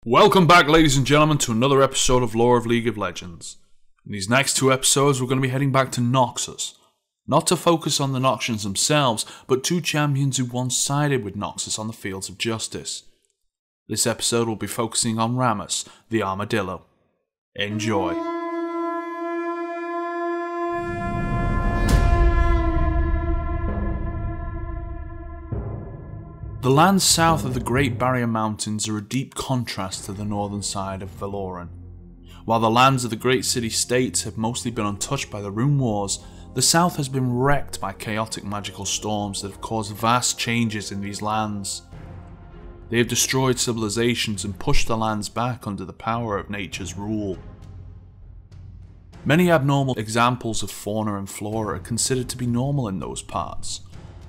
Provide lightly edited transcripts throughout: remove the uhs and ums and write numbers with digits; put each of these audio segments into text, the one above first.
Welcome back, ladies and gentlemen, to another episode of Lore of League of Legends. In these next two episodes, we're going to be heading back to Noxus. Not to focus on the Noxians themselves, but two champions who once sided with Noxus on the fields of justice. This episode will be focusing on Rammus, the Armordillo. Enjoy. The lands south of the Great Barrier Mountains are a deep contrast to the northern side of Valoran. While the lands of the great city-states have mostly been untouched by the Rune Wars, the south has been wrecked by chaotic magical storms that have caused vast changes in these lands. They have destroyed civilizations and pushed the lands back under the power of nature's rule. Many abnormal examples of fauna and flora are considered to be normal in those parts,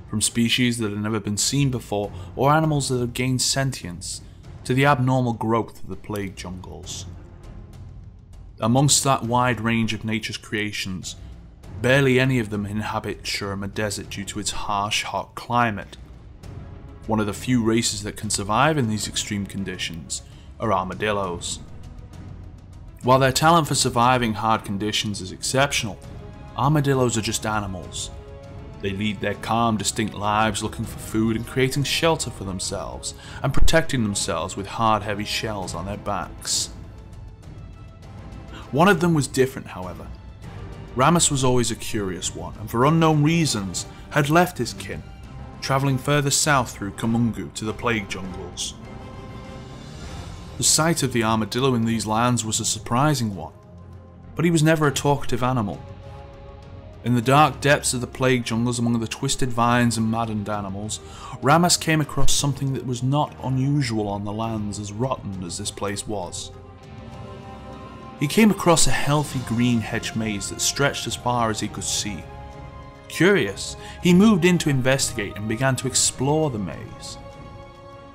from species that have never been seen before or animals that have gained sentience, to the abnormal growth of the plague jungles. Amongst that wide range of nature's creations, barely any of them inhabit Shurima Desert due to its harsh, hot climate. One of the few races that can survive in these extreme conditions are armadillos. While their talent for surviving hard conditions is exceptional, armadillos are just animals. They lead their calm, distinct lives looking for food and creating shelter for themselves, and protecting themselves with hard, heavy shells on their backs. One of them was different, however. Rammus was always a curious one, and for unknown reasons had left his kin, travelling further south through Kamungu to the plague jungles. The sight of the armadillo in these lands was a surprising one, but he was never a talkative animal. In the dark depths of the plague jungles among the twisted vines and maddened animals, Rammus came across something that was not unusual on the lands as rotten as this place was. He came across a healthy green hedge maze that stretched as far as he could see. Curious, he moved in to investigate and began to explore the maze.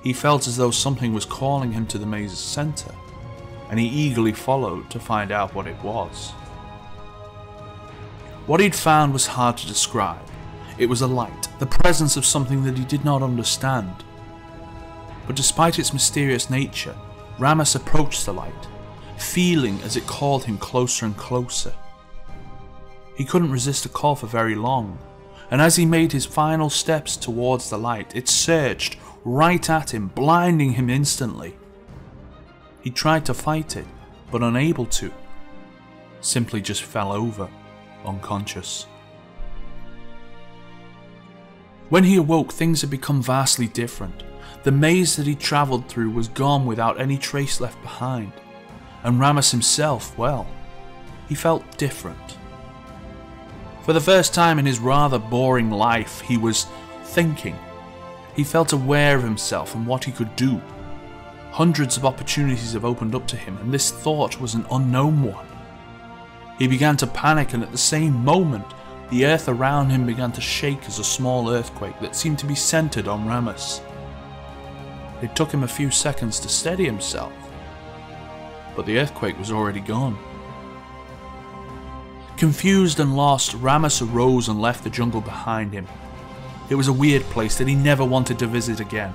He felt as though something was calling him to the maze's centre, and he eagerly followed to find out what it was. What he'd found was hard to describe. It was a light, the presence of something that he did not understand. But despite its mysterious nature, Rammus approached the light, feeling as it called him closer and closer. He couldn't resist the call for very long, and as he made his final steps towards the light, it surged right at him, blinding him instantly. He tried to fight it, but unable to. Simply just fell over, unconscious. When he awoke, things had become vastly different. The maze that he travelled through was gone without any trace left behind, and Rammus himself, well, he felt different. For the first time in his rather boring life, he was thinking. He felt aware of himself and what he could do. Hundreds of opportunities have opened up to him, and this thought was an unknown one. He began to panic, and at the same moment, the earth around him began to shake as a small earthquake that seemed to be centered on Rammus. It took him a few seconds to steady himself, but the earthquake was already gone. Confused and lost, Rammus arose and left the jungle behind him. It was a weird place that he never wanted to visit again.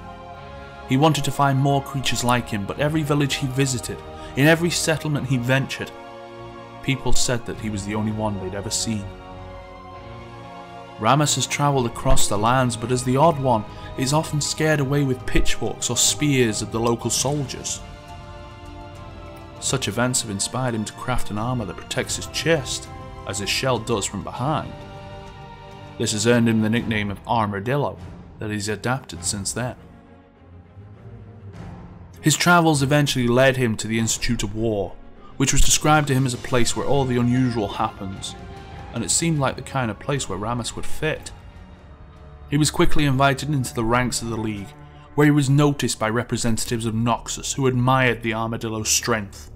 He wanted to find more creatures like him, but every village he visited, in every settlement he ventured, people said that he was the only one they'd ever seen. Rammus has travelled across the lands, but as the odd one, is often scared away with pitchforks or spears of the local soldiers. Such events have inspired him to craft an armour that protects his chest, as his shell does from behind. This has earned him the nickname of Armordillo that he's adapted since then. His travels eventually led him to the Institute of War, which was described to him as a place where all the unusual happens, and it seemed like the kind of place where Rammus would fit. He was quickly invited into the ranks of the League, where he was noticed by representatives of Noxus who admired the Armadillo's strength.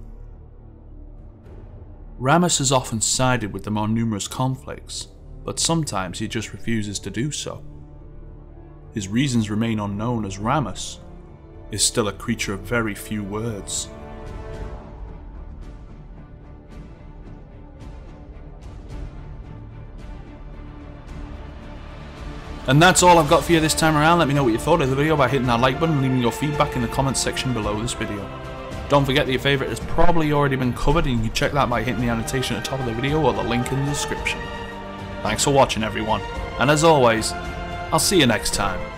Rammus has often sided with the more numerous conflicts, but sometimes he just refuses to do so. His reasons remain unknown, as Rammus is still a creature of very few words. And that's all I've got for you this time around. Let me know what you thought of the video by hitting that like button and leaving your feedback in the comments section below this video. Don't forget that your favourite has probably already been covered, and you can check that by hitting the annotation at the top of the video or the link in the description. Thanks for watching everyone, and as always, I'll see you next time.